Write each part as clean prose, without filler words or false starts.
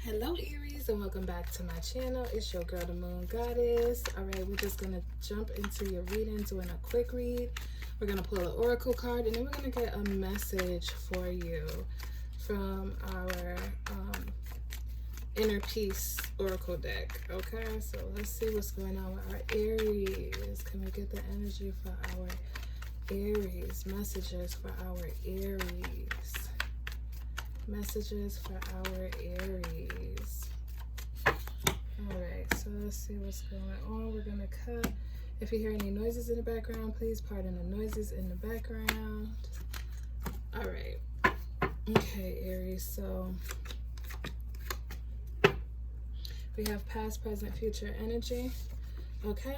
Hello Aries, and welcome back to my channel. It's your girl, the Moon Goddess. Alright, we're just going to jump into your reading, doing a quick read. We're going to pull an oracle card, and then we're going to get a message for you from our Inner Peace Oracle deck. Okay, so let's see what's going on with our Aries. Can we get the energy for our Aries? Messages for our Aries. Messages for our Aries. Alright, so let's see what's going on. We're going to cut. If you hear any noises in the background, please pardon the noises in the background. Alright. Okay, Aries, so we have past, present, future energy. Okay.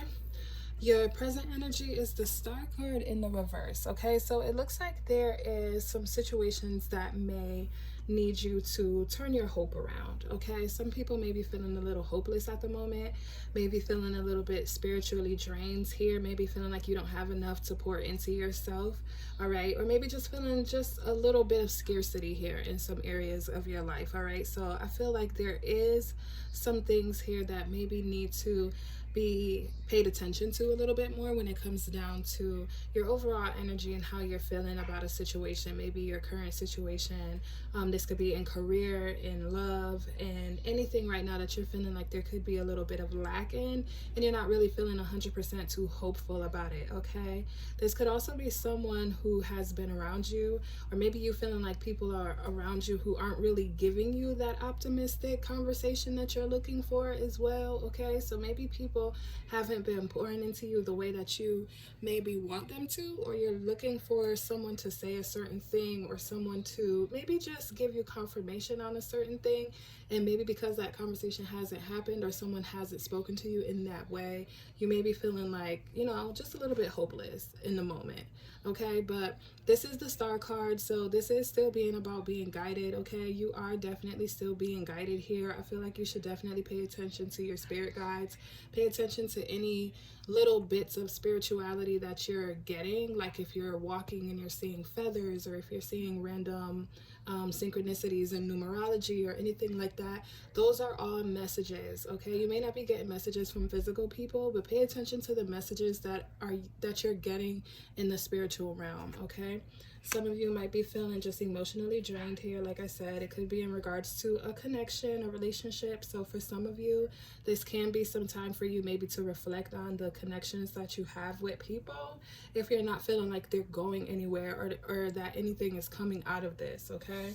Your present energy is the Star card in the reverse, okay? So it looks like there is some situations that may need you to turn your hope around, okay? Some people may be feeling a little hopeless at the moment, maybe feeling a little bit spiritually drained here, maybe feeling like you don't have enough to pour into yourself, all right? Or maybe just feeling just a little bit of scarcity here in some areas of your life, all right? So I feel like there is some things here that maybe need to be paid attention to a little bit more when it comes down to your overall energy and how you're feeling about a situation, maybe your current situation. This could be in career, in love, and anything right now that you're feeling like there could be a little bit of lack in, and you're not really feeling 100% too hopeful about it, okay? This could also be someone who has been around you, or maybe you feeling like people are around you who aren't really giving you that optimistic conversation that you're looking for as well, okay? So maybe people haven't been pouring into you the way that you maybe want them to, or you're looking for someone to say a certain thing, or someone to maybe just give you confirmation on a certain thing, and maybe because that conversation hasn't happened or someone hasn't spoken to you in that way, you may be feeling like, you know, just a little bit hopeless in the moment, okay? But this is the Star card, so this is still being about being guided, okay? You are definitely still being guided here. I feel like you should definitely pay attention to your spirit guides, pay attention to any little bits of spirituality that you're getting, like if you're walking and you're seeing feathers, or if you're seeing random synchronicities in numerology or anything like that. Those are all messages, okay? You may not be getting messages from physical people, but pay attention to the messages that you're getting in the spiritual realm, okay? Some of you might be feeling just emotionally drained here. Like I said, it could be in regards to a connection, a relationship. So for some of you, this can be some time for you maybe to reflect on the connections that you have with people, if you're not feeling like they're going anywhere, or that anything is coming out of this, okay?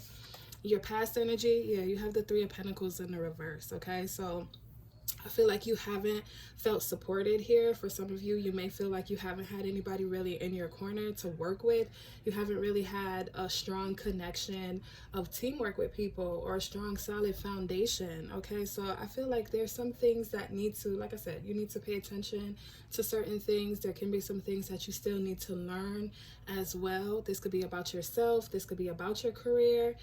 Your past energy, yeah, you have the Three of Pentacles in the reverse, okay? So I feel like you haven't felt supported here. For some of you, you may feel like you haven't had anybody really in your corner to work with. You haven't really had a strong connection of teamwork with people, or a strong, solid foundation, okay? So I feel like there's some things that need to, like I said, you need to pay attention to certain things. There can be some things that you still need to learn as well. This could be about yourself. This could be about your career.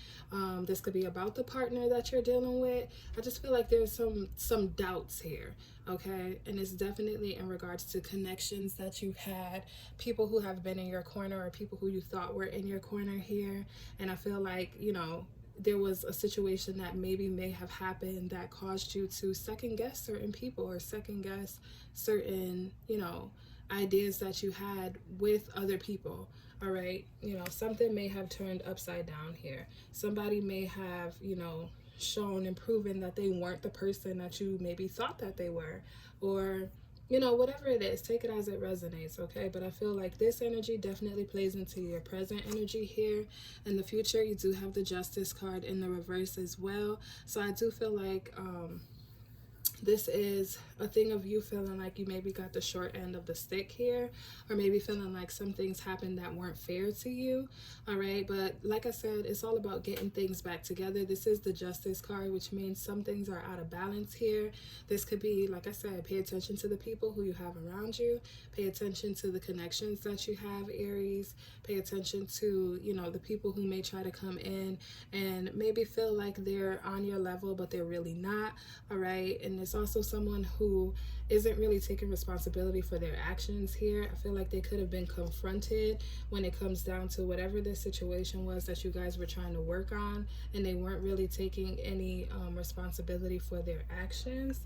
This could be about the partner that you're dealing with. I just feel like there's some doubts here, okay? And it's definitely in regards to connections that you've had, people who have been in your corner, or people who you thought were in your corner here. And I feel like, you know, there was a situation that maybe may have happened that caused you to second guess certain people, or second guess certain, you know, ideas that you had with other people. All right, you know, something may have turned upside down here. Somebody may have, you know, shown and proven that they weren't the person that you maybe thought that they were, or, you know, whatever it is, take it as it resonates, okay? But I feel like this energy definitely plays into your present energy here. In the future, you do have the Justice card in the reverse as well. So I do feel like this is a thing of you feeling like you maybe got the short end of the stick here, or maybe feeling like some things happened that weren't fair to you, all right? But like I said, it's all about getting things back together. This is the Justice card, which means some things are out of balance here. This could be, like I said, pay attention to the people who you have around you, pay attention to the connections that you have, Aries, pay attention to, you know, the people who may try to come in and maybe feel like they're on your level, but they're really not, all right? And this it's also someone who isn't really taking responsibility for their actions here. I feel like they could have been confronted when it comes down to whatever the situation was that you guys were trying to work on, and they weren't really taking any responsibility for their actions.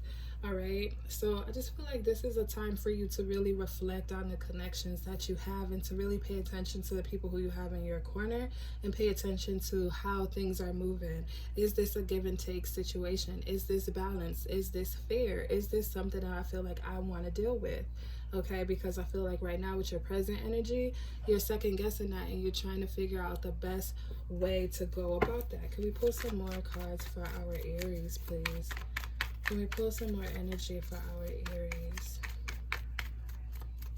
All right, so I just feel like this is a time for you to really reflect on the connections that you have, and to really pay attention to the people who you have in your corner, and pay attention to how things are moving. Is this a give and take situation? Is this balance? Is this fair? Is this something that I feel like I want to deal with? Okay, because I feel like right now with your present energy, you're second guessing that, and you're trying to figure out the best way to go about that. Can we pull some more cards for our Aries, please? Can we pull some more energy for our Aries?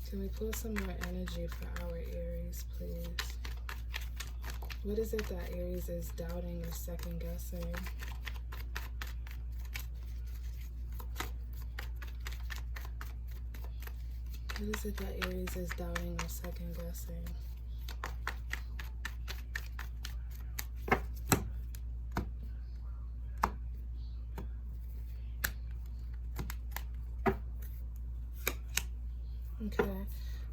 Can we pull some more energy for our Aries, please? What is it that Aries is doubting or second guessing? What is it that Aries is doubting or second guessing? Okay.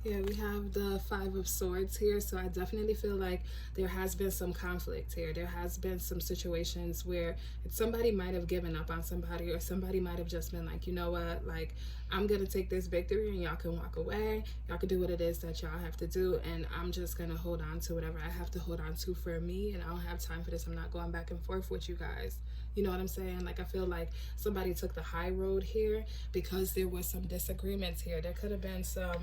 Yeah, we have the Five of Swords here, so I definitely feel like there has been some conflict here. There has been some situations where somebody might have given up on somebody, or somebody might have just been like, you know what, like, I'm going to take this victory and y'all can walk away. Y'all can do what it is that y'all have to do, and I'm just going to hold on to whatever I have to hold on to for me, and I don't have time for this. I'm not going back and forth with you guys. You know what I'm saying? Like, I feel like somebody took the high road here because there was some disagreements here. There could have been some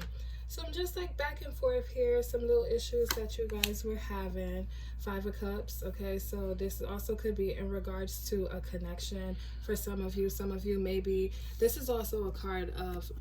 just like back and forth here, some little issues that you guys were having. Five of Cups. Okay, so this also could be in regards to a connection for some of you. Some of you, maybe this is also a card of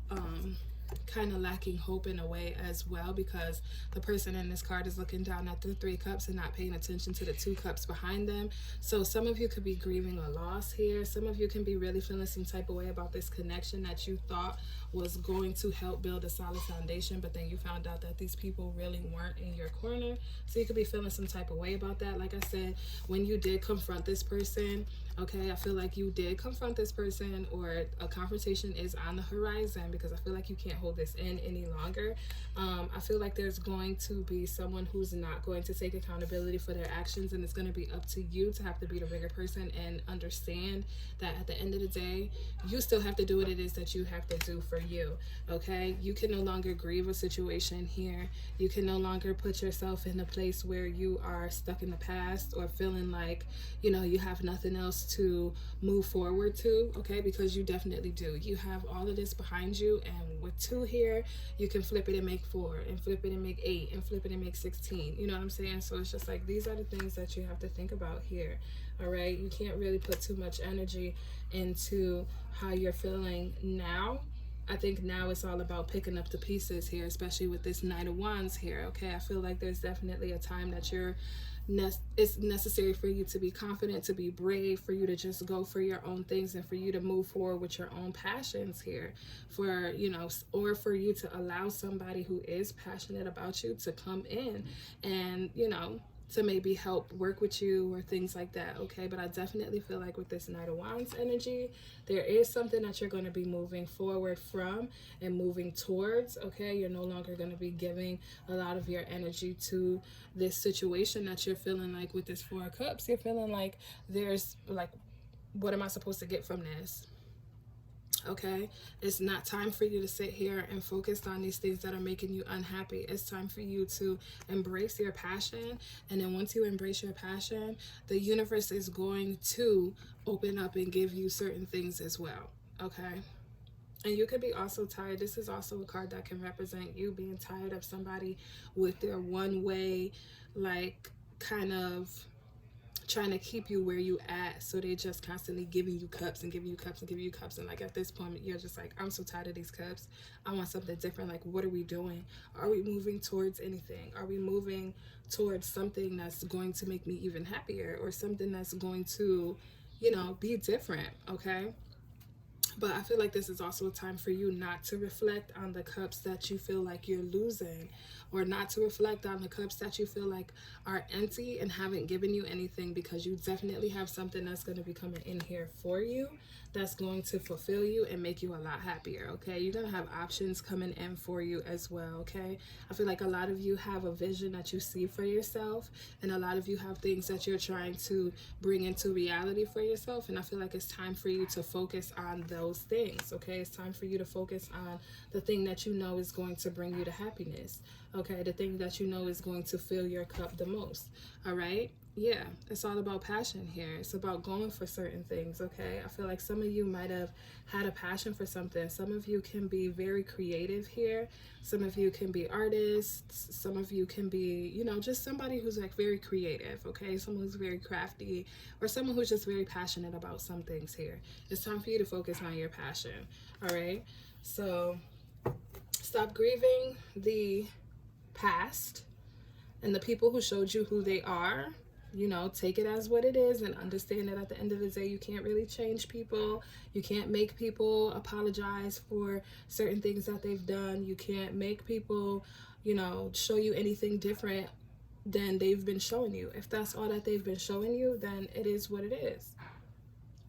kind of lacking hope in a way as well, because the person in this card is looking down at the Three Cups and not paying attention to the Two Cups behind them. So some of you could be grieving a loss here. Some of you can be really feeling some type of way about this connection that you thought was going to help build a solid foundation, but then you found out that these people really weren't in your corner. So you could be feeling some type of way about that. Like I said, when you did confront this person, okay, I feel like you did confront this person, or a confrontation is on the horizon, because I feel like you can't hold this in any longer. I feel like there's going to be someone who's not going to take accountability for their actions, and it's going to be up to you to have to be the bigger person and understand that at the end of the day, you still have to do what it is that you have to do for you. Okay, you can no longer grieve a situation here. You can no longer put yourself in a place where you are stuck in the past, or feeling like, you know, you have nothing else to move forward to. Okay, because you definitely do. You have all of this behind you, and with two here, you can flip it and make 4, and flip it and make 8, and flip it and make 16. You know what I'm saying? So it's just like, these are the things that you have to think about here. All right, you can't really put too much energy into how you're feeling now. I think now it's all about picking up the pieces here, especially with this Knight of Wands here. Okay, I feel like there's definitely a time that it's necessary for you to be confident, to be brave, for you to just go for your own things, and for you to move forward with your own passions here, for, you know, or for you to allow somebody who is passionate about you to come in and, you know, to maybe help work with you or things like that. Okay, but I definitely feel like with this Knight of Wands energy, there is something that you're going to be moving forward from and moving towards. Okay, you're no longer going to be giving a lot of your energy to this situation that you're feeling like with this Four of Cups. You're feeling like there's like, what am I supposed to get from this? Okay, it's not time for you to sit here and focus on these things that are making you unhappy. It's time for you to embrace your passion, and then once you embrace your passion, the universe is going to open up and give you certain things as well. Okay, and you could be also tired. This is also a card that can represent you being tired of somebody with their one way, like, kind of trying to keep you where you at. So they just constantly giving you cups and giving you cups and giving you cups, and like at this point you're just like, I'm so tired of these cups. I want something different. Like, what are we doing? Are we moving towards anything? Are we moving towards something that's going to make me even happier, or something that's going to, you know, be different? Okay, But I feel like this is also a time for you not to reflect on the cups that you feel like you're losing, or not to reflect on the cups that you feel like are empty and haven't given you anything, because you definitely have something that's going to be coming in here for you that's going to fulfill you and make you a lot happier, okay? You're going to have options coming in for you as well, okay? I feel like a lot of you have a vision that you see for yourself, and a lot of you have things that you're trying to bring into reality for yourself, and I feel like it's time for you to focus on those things, okay? It's time for you to focus on the thing that you know is going to bring you to happiness, okay? The thing that you know is going to fill your cup the most, all right? Yeah, it's all about passion here. It's about going for certain things, okay? I feel like some of you might have had a passion for something. Some of you can be very creative here. Some of you can be artists. Some of you can be, you know, just somebody who's like very creative, okay? Someone who's very crafty, or someone who's just very passionate about some things here. It's time for you to focus on your passion, all right? So stop grieving the past and the people who showed you who they are. You know, take it as what it is and understand that at the end of the day, you can't really change people. You can't make people apologize for certain things that they've done. You can't make people, you know, show you anything different than they've been showing you. If that's all that they've been showing you, then it is what it is.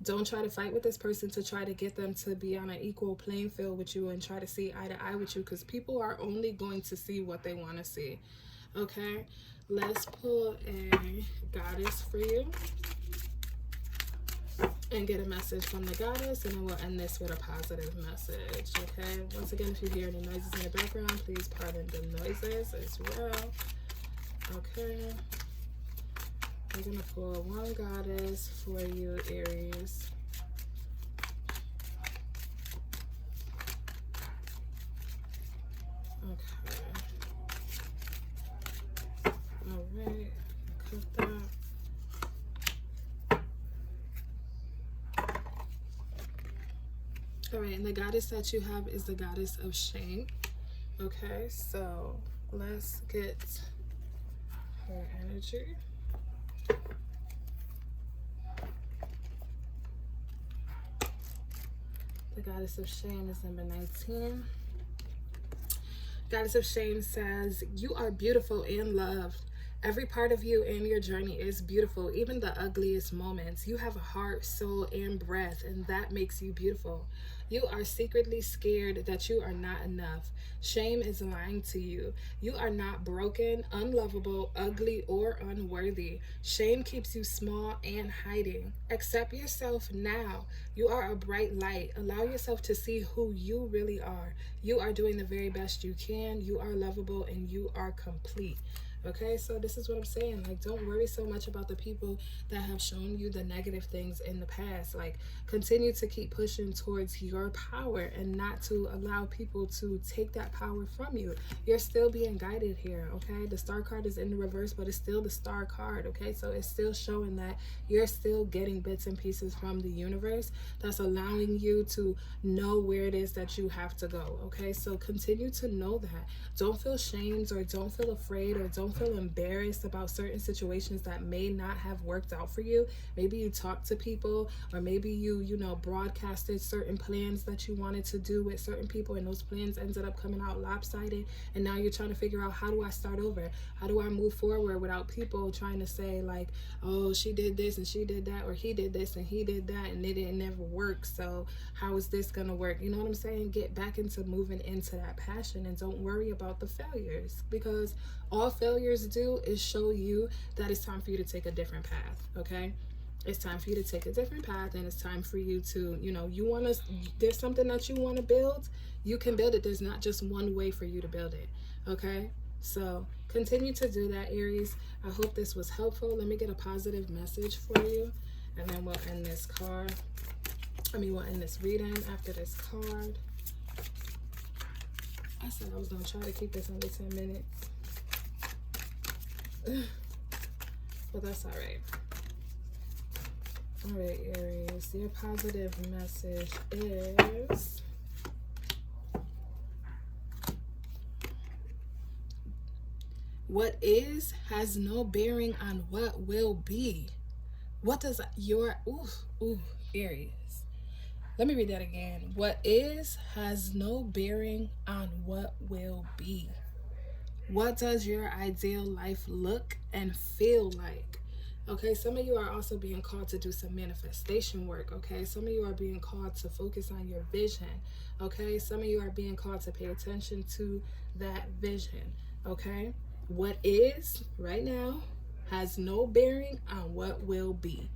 Don't try to fight with this person to try to get them to be on an equal playing field with you and try to see eye to eye with you, because people are only going to see what they want to see. Okay, let's pull a goddess for you and get a message from the goddess, and then we'll end this with a positive message. Okay, once again, if you hear any noises in the background, please pardon the noises as well. Okay, we're gonna pull one goddess for you, Aries. Okay. All right, cut that. All right, and the goddess that you have is the goddess of shame. Okay, so let's get her energy. The goddess of shame is number 19. Goddess of shame says, you are beautiful and loved. Every part of you and your journey is beautiful, even the ugliest moments. You have a heart, soul, and breath, and that makes you beautiful. You are secretly scared that you are not enough. Shame is lying to you. You are not broken, unlovable, ugly, or unworthy. Shame keeps you small and hiding. Accept yourself now. You are a bright light. Allow yourself to see who you really are. You are doing the very best you can. You are lovable and you are complete. Okay, so this is what I'm saying. Like, don't worry so much about the people that have shown you the negative things in the past. Like, continue to keep pushing towards your power and not to allow people to take that power from you. You're still being guided here, okay? The star card is in the reverse, but it's still the star card, okay? So it's still showing that you're still getting bits and pieces from the universe that's allowing you to know where it is that you have to go, okay? So continue to know that. Don't feel shamed, or don't feel afraid, or don't feel embarrassed about certain situations that may not have worked out for you. Maybe you talked to people, or maybe you know, broadcasted certain plans that you wanted to do with certain people, and those plans ended up coming out lopsided, and now you're trying to figure out, how do I start over? How do I move forward without people trying to say like, oh, she did this and she did that, or he did this and he did that, and it didn't never work, so how is this gonna work? You know what I'm saying? Get back into moving into that passion, and don't worry about the failures, because all failures do is show you that it's time for you to take a different path, okay? It's time for you to take a different path, and it's time for you to, you know, there's something that you want to build, you can build it. There's not just one way for you to build it, okay? So continue to do that, Aries. I hope this was helpful. Let me get a positive message for you, and then we'll end this card. We'll end this reading after this card. I said I was going to try to keep this under 10 minutes. But that's all right. All right, Aries, your positive message is, what is has no bearing on what will be. What does your, Aries, Let me read that again. What is has no bearing on what will be. What does your ideal life look and feel like? Okay, some of you are also being called to do some manifestation work. Okay, some of you are being called to focus on your vision. Okay, some of you are being called to pay attention to that vision. Okay, what is right now has no bearing on what will be.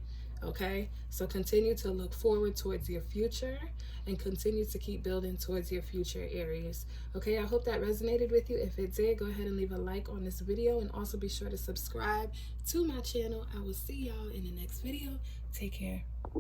Okay, so continue to look forward towards your future and continue to keep building towards your future, Aries. Okay, I hope that resonated with you. If it did, go ahead and leave a like on this video and also be sure to subscribe to my channel. I will see y'all in the next video. Take care.